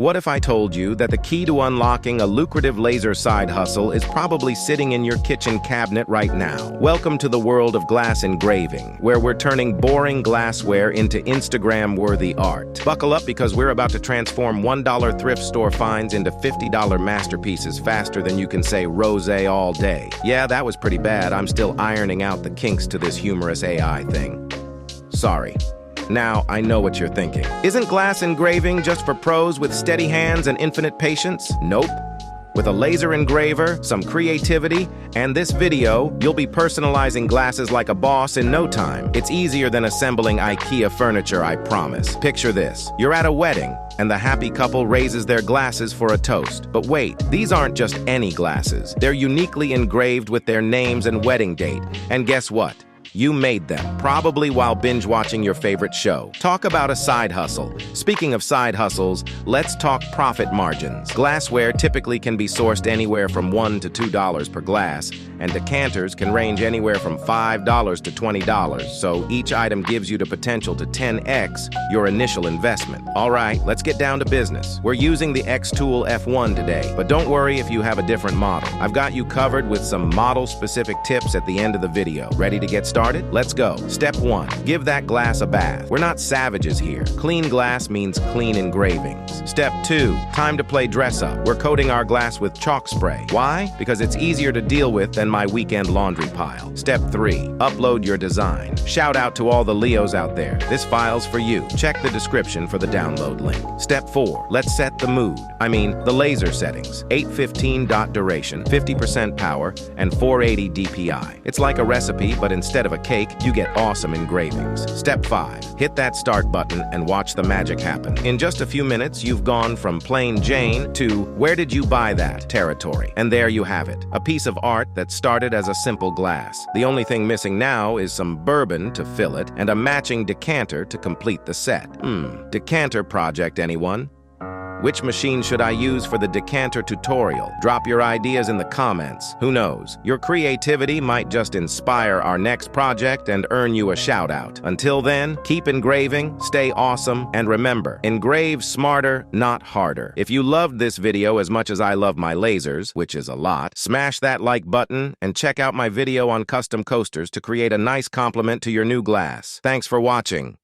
What if I told you that the key to unlocking a lucrative laser side hustle is probably sitting in your kitchen cabinet right now? Welcome to the world of glass engraving, where we're turning boring glassware into Instagram-worthy art. Buckle up because we're about to transform $1 thrift store finds into $50 masterpieces faster than you can say rosé all day. Yeah, that was pretty bad. I'm still ironing out the kinks to this humorous AI thing. Sorry. Now, I know what you're thinking. Isn't glass engraving just for pros with steady hands and infinite patience? Nope. With a laser engraver, some creativity, and this video, you'll be personalizing glasses like a boss in no time. It's easier than assembling IKEA furniture, I promise. Picture this. You're at a wedding, and the happy couple raises their glasses for a toast. But wait, these aren't just any glasses. They're uniquely engraved with their names and wedding date. And guess what? You made them, probably while binge-watching your favorite show. Talk about a side hustle. Speaking of side hustles, let's talk profit margins. Glassware typically can be sourced anywhere from $1 to $2 per glass, and decanters can range anywhere from $5 to $20, so each item gives you the potential to 10x your initial investment. All right, let's get down to business. We're using the XTool F1 today, but don't worry if you have a different model. I've got you covered with some model-specific tips at the end of the video. Ready to get started? Let's go. Step 1. Give that glass a bath. We're not savages here. Clean glass means clean engravings. Step 2. Time to play dress up. We're coating our glass with chalk spray. Why? Because it's easier to deal with than my weekend laundry pile. Step 3. Upload your design. Shout out to all the Leos out there. This file's for you. Check the description for the download link. Step 4. Let's set the mood. The laser settings. 815 dot duration, 50% power, and 480 DPI. It's like a recipe, but instead of a cake, you get awesome engravings. Step 5. Hit that start button and watch the magic happen. In just a few minutes, you've gone from plain Jane to where did you buy that territory. And there you have it. A piece of art that started as a simple glass. The only thing missing now is some bourbon to fill it and a matching decanter to complete the set. Decanter project, anyone? Which machine should I use for the decanter tutorial? Drop your ideas in the comments. Who knows? Your creativity might just inspire our next project and earn you a shout out. Until then, keep engraving, stay awesome, and remember, engrave smarter, not harder. If you loved this video as much as I love my lasers, which is a lot, smash that like button and check out my video on custom coasters to create a nice complement to your new glass. Thanks for watching.